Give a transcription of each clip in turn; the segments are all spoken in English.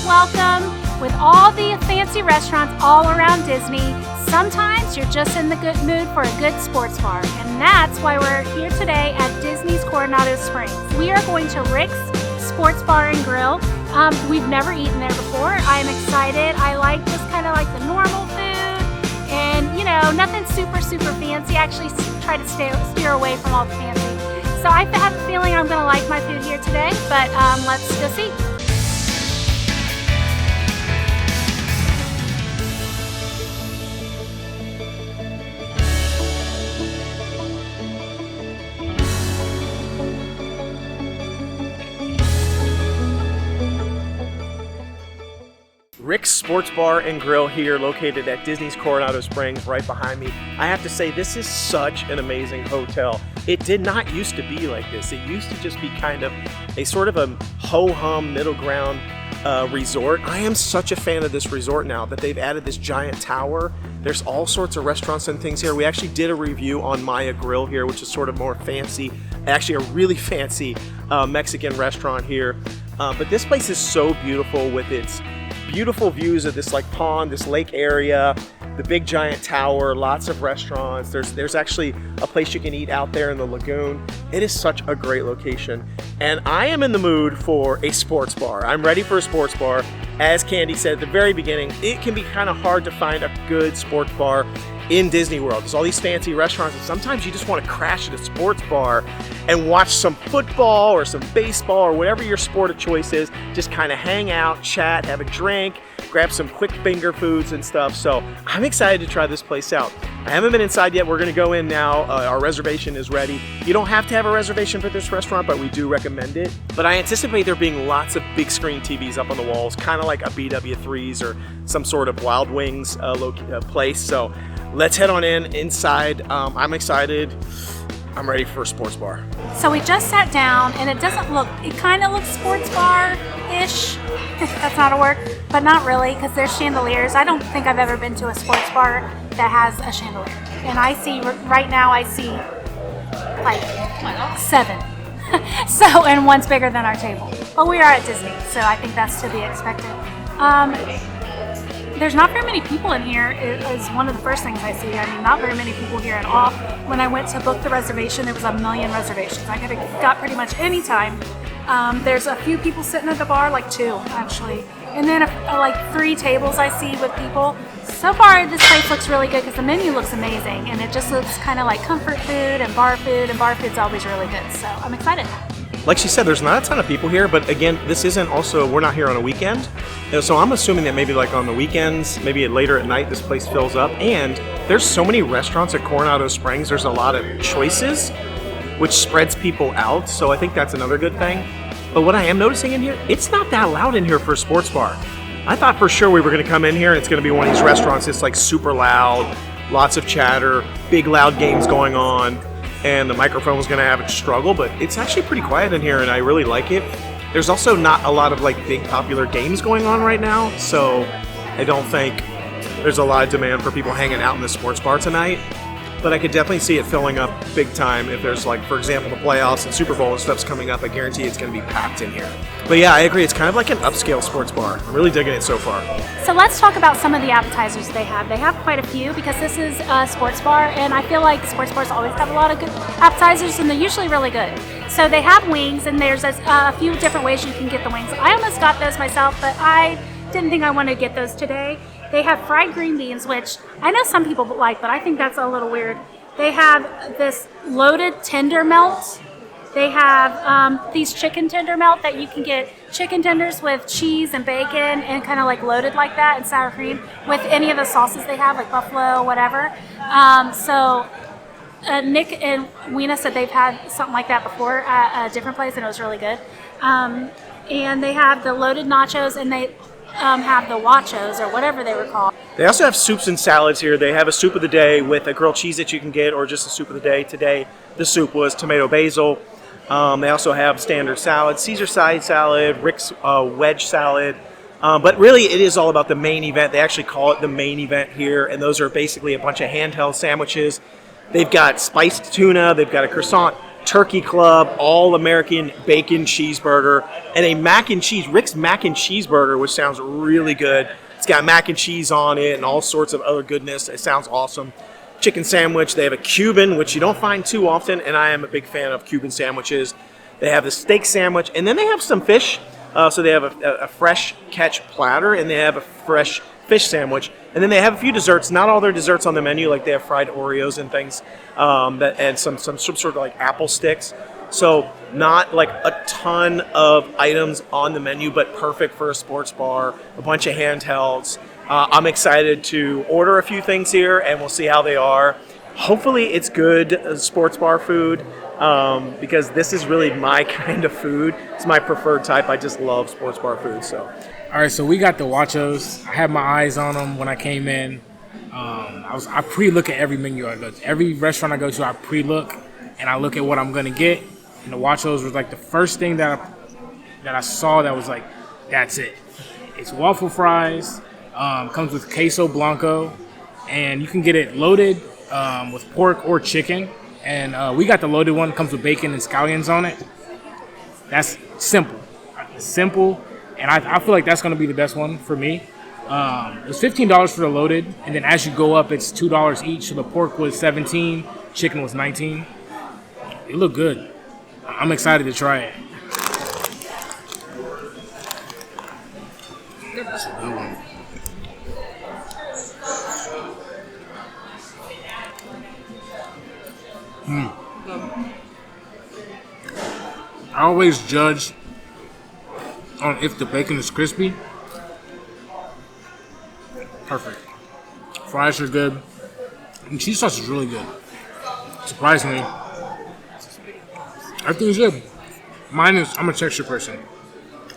welcome with all the fancy restaurants all around Disney. Sometimes you're just in the good mood for a good sports bar, and that's why we're here today at Disney's Coronado Springs. We are going to RIX Sports Bar and Grill. We've never eaten there before. I'm excited. I like just kind of like the normal food, and you know, nothing super fancy. I actually try to steer away from all the fancy. So I have a feeling I'm going to like my food here today, but let's go see. RIX Sports Bar and Grill here, located at Disney's Coronado Springs, right behind me. I have to say, this is such an amazing hotel. It did not used to be like this. It used to just be kind of a sort of a ho-hum middle ground resort. I am such a fan of this resort now that they've added this giant tower. There's all sorts of restaurants and things here. We actually did a review on Maya Grill here, which is sort of more fancy, actually a really fancy Mexican restaurant here. But this place is so beautiful with its beautiful views of this like pond, this lake area, the big giant tower, lots of restaurants. There's actually a place you can eat out there in the lagoon. It is such a great location. And I am in the mood for a sports bar. I'm ready for a sports bar. As Candy said at the very beginning, it can be kind of hard to find a good sports bar in Disney World. There's all these fancy restaurants, and sometimes you just want to crash at a sports bar and watch some football or some baseball or whatever your sport of choice is. Just kind of hang out, chat, have a drink, grab some quick finger foods and stuff. So I'm excited to try this place out. I haven't been inside yet. We're going to go in now. Our reservation is ready. You don't have to have a reservation for this restaurant, but we do recommend it. But I anticipate there being lots of big screen TVs up on the walls, kind of like a BW3s or some sort of Wild Wings place. So let's head on inside. I'm excited. I'm ready for a sports bar. So we just sat down, and it kind of looks sports bar-ish. That's not a word, but not really, because there's chandeliers. I don't think I've ever been to a sports bar that has a chandelier. And I see, right now I see like 7. So, and one's bigger than our table. But we are at Disney, so I think that's to be expected. There's not very many people in here is one of the first things I see. I mean, not very many people here at all. When I went to book the reservation, there was 1 million reservations. I could have got pretty much any time. There's a few people sitting at the bar, like 2 actually. And then like 3 tables I see with people. So far, this place looks really good because the menu looks amazing. And it just looks kind of like comfort food, and bar food's always really good. So I'm excited. Like she said, there's not a ton of people here, but again, this isn't also, we're not here on a weekend. So I'm assuming that maybe like on the weekends, maybe later at night, this place fills up. And there's so many restaurants at Coronado Springs, there's a lot of choices, which spreads people out. So I think that's another good thing. But what I am noticing in here, it's not that loud in here for a sports bar. I thought for sure we were gonna come in here and it's gonna be one of these restaurants that's like super loud, lots of chatter, big loud games going on, and the microphone was going to have a struggle, but it's actually pretty quiet in here and I really like it. There's also not a lot of like big popular games going on right now, so I don't think there's a lot of demand for people hanging out in the sports bar tonight, but I could definitely see it filling up big time if there's like, for example, the playoffs and Super Bowl and stuff's coming up. I guarantee it's going to be packed in here. But yeah, I agree. It's kind of like an upscale sports bar. I'm really digging it so far. So let's talk about some of the appetizers they have. They have quite a few because this is a sports bar, and I feel like sports bars always have a lot of good appetizers, and they're usually really good. So they have wings, and there's a few different ways you can get the wings. I almost got those myself, but I didn't think I wanted to get those today. They have fried green beans, which I know some people like, but I think that's a little weird. They have this loaded tender melt. They have these chicken tender melt that you can get chicken tenders with cheese and bacon and kind of like loaded like that, and sour cream with any of the sauces they have, like buffalo, whatever. Nick and Weena said they've had something like that before at a different place, and it was really good. And they have the loaded nachos, and they have the guachos or whatever they were called. They also have soups and salads here. They have a soup of the day with a grilled cheese that you can get, or just a soup of the day. Today, the soup was tomato basil. They also have standard salad, Caesar side salad, Rick's wedge salad. But really, it is all about the main event. They actually call it the main event here, and those are basically a bunch of handheld sandwiches. They've got spiced tuna, they've got a croissant turkey club, all American bacon cheeseburger, and a mac and cheese, Rick's mac and cheeseburger, which sounds really good. It's got mac and cheese on it and all sorts of other goodness. It sounds awesome. Chicken sandwich. They have a Cuban, which you don't find too often, and I am a big fan of Cuban sandwiches. They have the steak sandwich, and then they have some fish. So they have a fresh catch platter, and they have a fresh fish sandwich. And then they have a few desserts. Not all their desserts on the menu, like they have fried Oreos and things, and some sort of like apple sticks. So not like a ton of items on the menu, but perfect for a sports bar. A bunch of handhelds. I'm excited to order a few things here, and we'll see how they are. Hopefully it's good sports bar food, because this is really my kind of food. It's my preferred type. I just love sports bar food. So. All right, so we got the Wachos. I had my eyes on them when I came in. I pre-look at every menu I go to. Every restaurant I go to, I pre-look, and I look at what I'm going to get. And the Wachos was like the first thing that I saw that was like, that's it. It's waffle fries, comes with queso blanco, and you can get it loaded with pork or chicken. And we got the loaded one, comes with bacon and scallions on it. That's simple. Simple. And I feel like that's going to be the best one for me. It's $15 for the loaded, and then as you go up, it's $2 each. So the pork was $17, chicken was $19. It looked good. I'm excited to try it. That's a good one. I always judge on if the bacon is crispy. Perfect. Fries are good. And cheese sauce is really good. Surprisingly. Everything's good. I'm a texture person.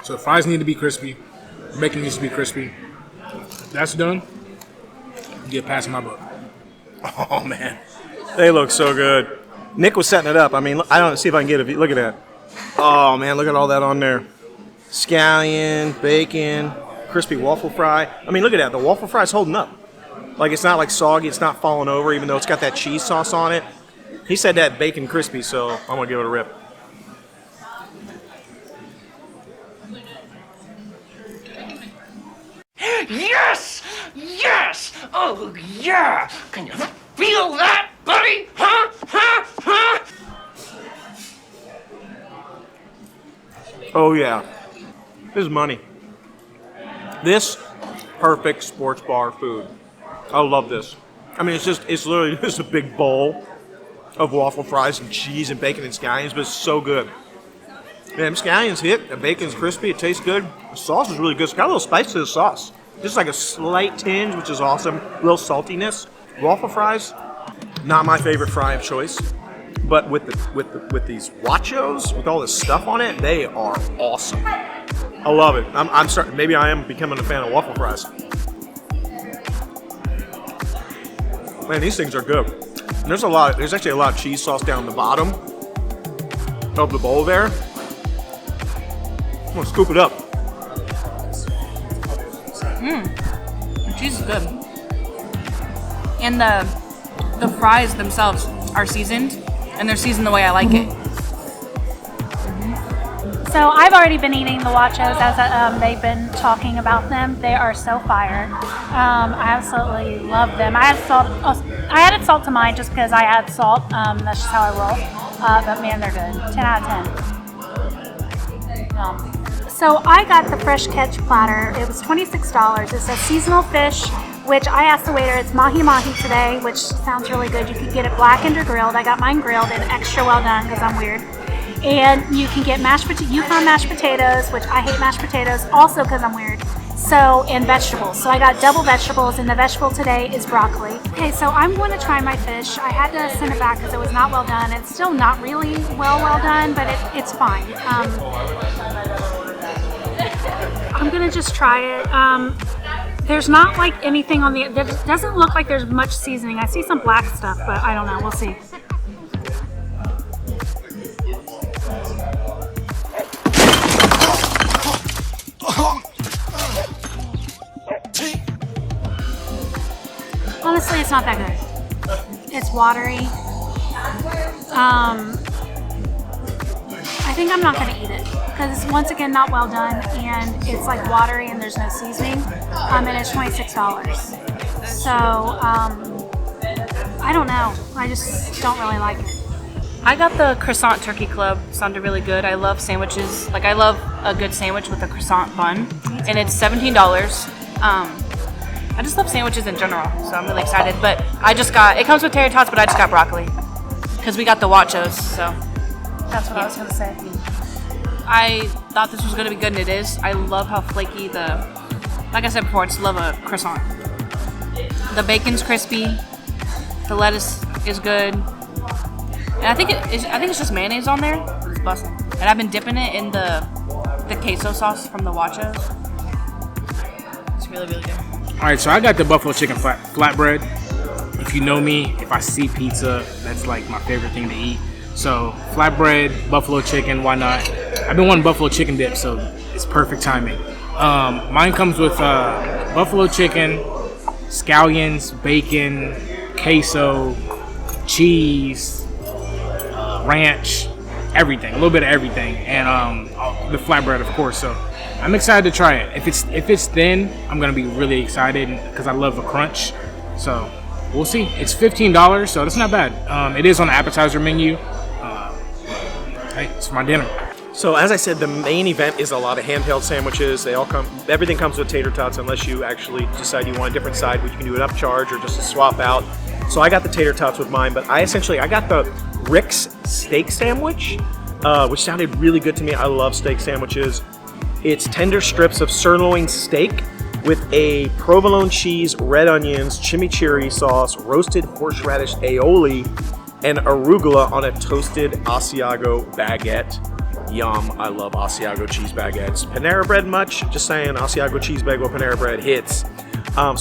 So the fries need to be crispy. The bacon needs to be crispy. If that's done, get past my book. Oh man, they look so good. Nick was setting it up. I mean, I don't see if I can get it. Look at that. Oh man, look at all that on there. Scallion, bacon, crispy waffle fry. I mean, look at that. The waffle fry's holding up. Like, it's not like soggy. It's not falling over, even though it's got that cheese sauce on it. He said that bacon crispy, so I'm going to give it a rip. Yes! Yes! Oh, yeah! Can you feel that, buddy? Huh? Huh? Huh? Oh, yeah. This is money. This, perfect sports bar food. I love this. I mean, it's literally just a big bowl of waffle fries and cheese and bacon and scallions, but it's so good. Man, scallions hit, the bacon's crispy, it tastes good. The sauce is really good. It's got a little spice to the sauce. Just like a slight tinge, which is awesome. A little saltiness. Waffle fries, not my favorite fry of choice. But with these Wachos, with all this stuff on it, they are awesome. I love it. I'm starting. Maybe I am becoming a fan of waffle fries. Man, these things are good. And there's actually a lot of cheese sauce down the bottom of the bowl there. I'm gonna scoop it up. The cheese is good. And the fries themselves are seasoned, and they're seasoned the way I like it. So I've already been eating the Wachos as they've been talking about them. They are so fire. I absolutely love them. I added salt to mine just because I add salt. That's just how I roll. But man, they're good. 10 out of 10. So I got the fresh catch platter. It was $26. It says seasonal fish, which I asked the waiter, it's mahi-mahi today, which sounds really good. You can get it blackened or grilled. I got mine grilled and extra well done because I'm weird. And you can get Yukon mashed potatoes, which I hate mashed potatoes, also because I'm weird. So, and vegetables. So I got double vegetables, and the vegetable today is broccoli. Okay, so I'm going to try my fish. I had to send it back because it was not well done. It's still not really well done, but it's fine. I'm gonna just try it. There's not like anything on it doesn't look like there's much seasoning. I see some black stuff, but I don't know. We'll see. Honestly, it's not that good. It's watery. think I'm not gonna eat it because it's once again not well done and it's like watery and there's no seasoning. And it's $26. So I don't know. I just don't really like it. I got the croissant turkey club. Sounded really good. I love sandwiches. Like I love a good sandwich with a croissant bun, and it's $17. I just love sandwiches in general, so I'm really excited. But it comes with tater tots, but I just got broccoli because we got the nachos. So That's what I was gonna say. I thought this was gonna be good, and it is. I love how flaky like I said before, I just love a croissant. The bacon's crispy. The lettuce is good. And I think it's just mayonnaise on there. It's busting. And I've been dipping it in the queso sauce from the nachos. It's really, really good. All right, so I got the buffalo chicken flatbread. If you know me, if I see pizza, that's like my favorite thing to eat. So flatbread, buffalo chicken, why not? I've been wanting buffalo chicken dip, so it's perfect timing. Mine comes with buffalo chicken, scallions, bacon, queso, cheese, ranch, everything, a little bit of everything, and the flatbread, of course. So I'm excited to try it. If it's thin, I'm gonna be really excited because I love the crunch. So we'll see. It's $15, so that's not bad. It is on the appetizer menu. Hey, it's my dinner. So as I said, the main event is a lot of handheld sandwiches. Everything comes with tater tots unless you actually decide you want a different side, which you can do an upcharge or just a swap out. So I got the tater tots with mine, but I got the RIX steak sandwich, which sounded really good to me. I love steak sandwiches. It's tender strips of sirloin steak with a provolone cheese, red onions, chimichurri sauce, roasted horseradish aioli, and arugula on a toasted Asiago baguette. Yum, I love Asiago cheese baguettes. Panera bread much? Just saying, Asiago cheese bagel, Panera bread hits.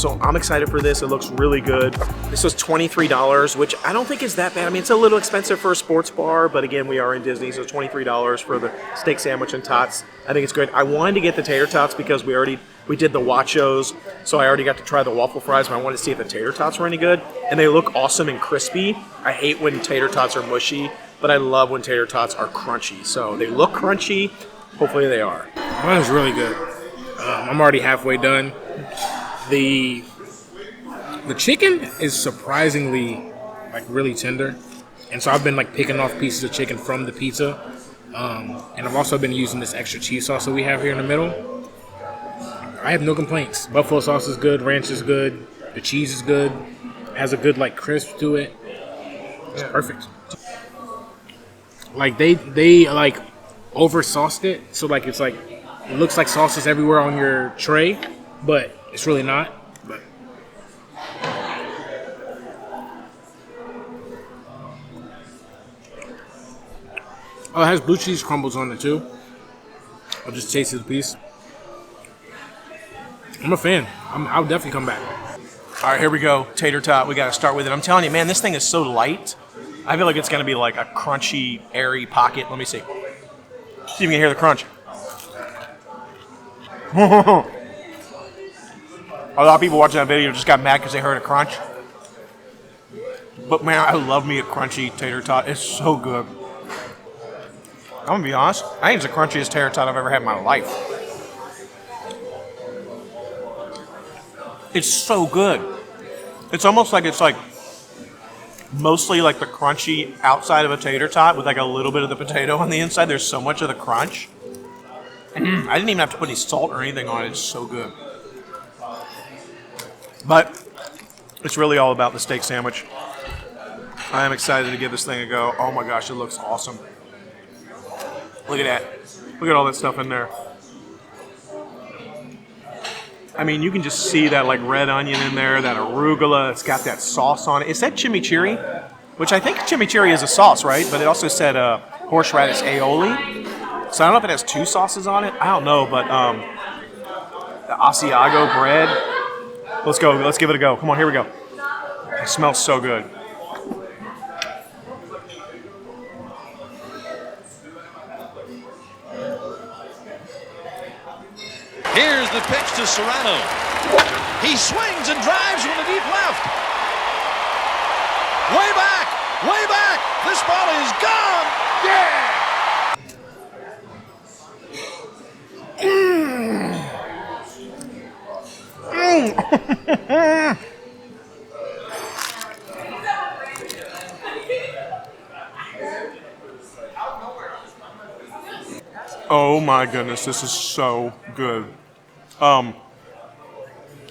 So I'm excited for this. It looks really good. This was $23, which I don't think is that bad. I mean, it's a little expensive for a sports bar, but again, we are in Disney, so $23 for the steak sandwich and tots. I think it's good. I wanted to get the tater tots because we did the nachos, so I already got to try the waffle fries, but I wanted to see if the tater tots were any good. And they look awesome and crispy. I hate when tater tots are mushy, but I love when tater tots are crunchy. So they look crunchy. Hopefully they are. Mine is really good. I'm already halfway done. The chicken is surprisingly like really tender, and so I've been like picking off pieces of chicken from the pizza, and I've also been using this extra cheese sauce that we have here in the middle. I have no complaints. Buffalo sauce is good, ranch is good, the cheese is good, has a good like crisp to it. It's perfect. Like they like over sauced it, so like it looks like sauce is everywhere on your tray, but it's really not. But oh, it has blue cheese crumbles on it too. I'll just taste the piece. I'm a fan. I'll definitely come back. All right, here we go. Tater tot. We got to start with it. I'm telling you, man, this thing is so light. I feel like it's going to be like a crunchy, airy pocket. Let me see. See if you can hear the crunch. A lot of people watching that video just got mad because they heard a crunch. But man, I love me a crunchy tater tot. It's so good. I'm going to be honest. I think it's the crunchiest tater tot I've ever had in my life. It's so good. It's almost like it's like mostly like the crunchy outside of a tater tot with like a little bit of the potato on the inside. There's so much of the crunch. I didn't even have to put any salt or anything on it. It's so good. But it's really all about the steak sandwich. I am excited to give this thing a go. Oh my gosh, it looks awesome. Look at that. Look at all that stuff in there. I mean, you can just see that like red onion in there, that arugula. It's got that sauce on it. Is that chimichurri? Which I think chimichurri is a sauce, right? But it also said horseradish aioli. So I don't know if it has two sauces on it. I don't know, but the Asiago bread. Let's go. Let's give it a go. Come on, here we go. It smells so good. Here's the pitch to Serrano. He swings and drives from the deep left. Way back, way back. This ball is gone. Yeah! Oh my goodness, this is so good.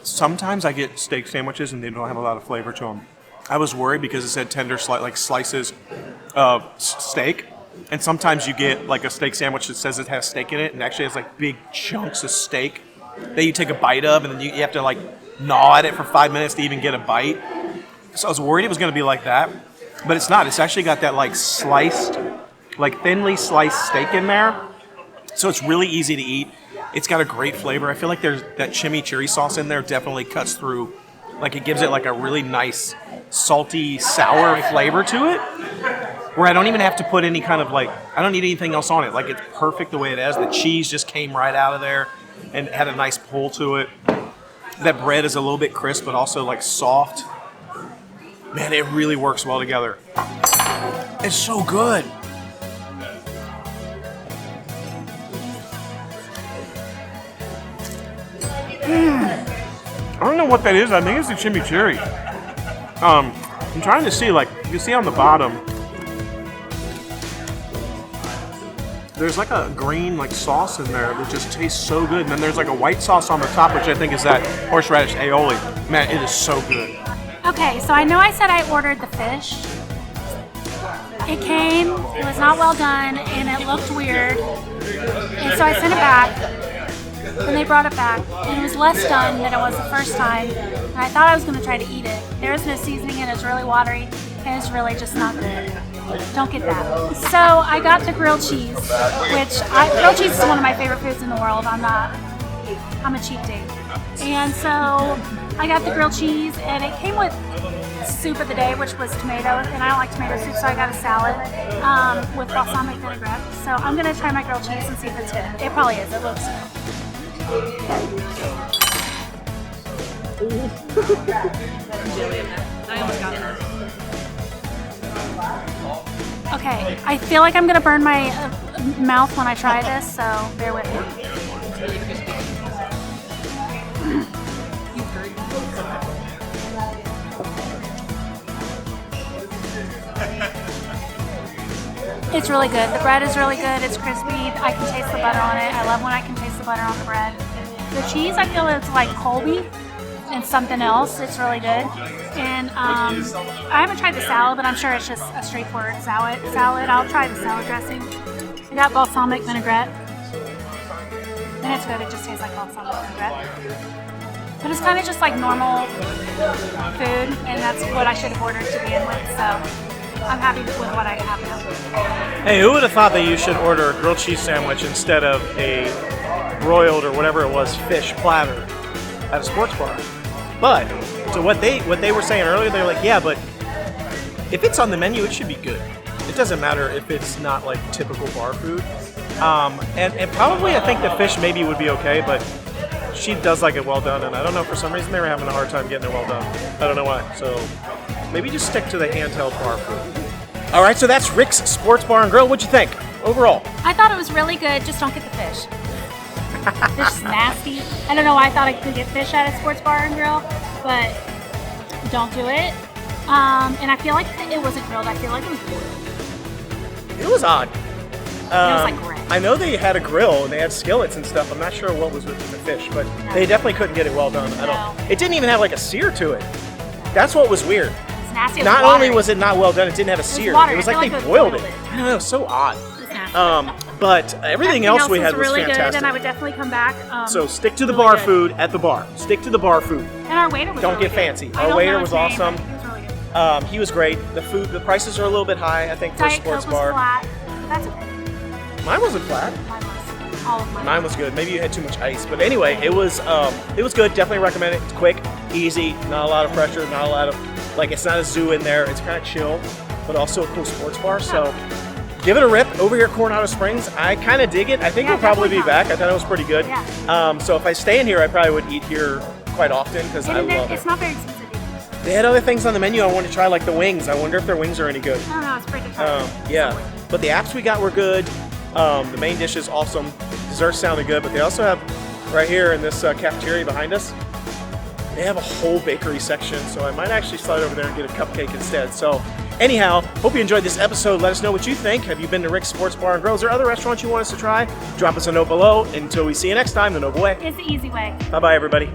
Sometimes I get steak sandwiches and they don't have a lot of flavor to them. I was worried because it said tender slices of steak. And sometimes you get like a steak sandwich that says it has steak in it and actually has like big chunks of steak that you take a bite of and then you have to like gnaw at it for 5 minutes to even get a bite. So I was worried it was going to be like that, but it's not. It's actually got that like sliced, like thinly sliced steak in there. So it's really easy to eat. It's got a great flavor. I feel like there's that chimichurri sauce in there definitely cuts through. Like it gives it like a really nice salty, sour flavor to it. Where I don't even have to put any kind of like, I don't need anything else on it. Like it's perfect the way it is. The cheese just came right out of there and had a nice pull to it. That bread is a little bit crisp, but also like soft. Man, it really works well together. It's so good. I don't know what that is. I think it's the chimichurri. I'm trying to see, like, you can see on the bottom, there's like a green like sauce in there that just tastes so good. And then there's like a white sauce on the top, which I think is that horseradish aioli. Man, it is so good. Okay, so I know I said I ordered the fish. It came, it was not well done, and it looked weird. And so I sent it back, and they brought it back, and it was less done than it was the first time. And I thought I was going to try to eat it. There is no seasoning, and it's really watery, and it's really just not good. Don't get that. So I got the grilled cheese, grilled cheese is one of my favorite foods in the world. I'm a cheap date. And so I got the grilled cheese, and it came with soup of the day, which was tomatoes, and I don't like tomato soup, so I got a salad with balsamic vinaigrette. So I'm gonna try my grilled cheese and see if it's good. It probably is. It looks good. I almost got it. Okay, I feel like I'm gonna burn my mouth when I try this, so bear with me. It's really good. The bread is really good. It's crispy. I can taste the butter on it. I love when I can taste the butter on the bread. The cheese, I feel it's like Colby and something else. It's really good. And I haven't tried the salad, but I'm sure it's just a straightforward salad. I'll try the salad dressing. I got balsamic vinaigrette. And it's good. It just tastes like balsamic vinaigrette. But it's kind of just like normal food, and that's what I should have ordered to begin with. So I'm happy with what I have now. Hey, who would have thought that you should order a grilled cheese sandwich instead of a broiled or whatever it was fish platter at a sports bar? But so what they were saying earlier, they're like, yeah, but if it's on the menu, it should be good. It doesn't matter if it's not like typical bar food. And probably I think the fish maybe would be okay, but she does like it well done, and I don't know, for some reason they were having a hard time getting it well done. I don't know why. So maybe just stick to the handheld bar food. All right, so that's RIX Sports Bar and Grill. What'd you think overall? I thought it was really good, just don't get the fish. Fish is nasty. I don't know why I thought I could get fish at a sports bar and grill, but don't do it. And I feel like it wasn't grilled, I feel like it was boiled. It was odd. It was like gray. I know they had a grill and they had skillets and stuff. I'm not sure what was with the fish, but they definitely couldn't get it well done at all. It didn't even have like a sear to it. That's what was weird. It's nasty. It was Not watery. only was it not well done, it didn't have a sear. watery. It was I like feel they like boiled they it. boiled it. I don't know, so odd. It's nasty. But everything else we had was really fantastic. good, and I would definitely come back. So stick to the really bar good. food at the bar. Stick to the bar food. And our waiter was Don't really get good. fancy. I Our don't waiter know was his name, awesome. but he was really good. He was great. The prices are a little bit high, I think, for a Diet sports Coke was bar. flat. That's okay. Mine wasn't flat. Mine was. All of mine. Mine was good. Maybe you had too much ice, but anyway, it was good. Definitely recommend it. It's quick, easy, not a lot of pressure, not a lot of it's not a zoo in there. It's kind of chill, but also a cool sports bar. So give it a rip over here at Coronado Springs. I kind of dig it. I think we'll probably be back. I thought it was pretty good. Yeah. So if I stay in here, I probably would eat here quite often because I love It's it. not very expensive either. They had other things on the menu. I wanted to try like the wings. I wonder if their wings are any good. I don't know. It's pretty good. Yeah, but the apps we got were good. The main dish is awesome. Desserts sounded good, but they also have right here in this cafeteria behind us, They have a whole bakery section, so I might actually slide over there and get a cupcake instead. So anyhow, hope you enjoyed this episode. Let us know what you think. Have you been to RIX Sports Bar and Grill? Is there other restaurants you want us to try? Drop us a note below. Until we see you next time, the Noble Way. It's the easy way. Bye-bye, everybody.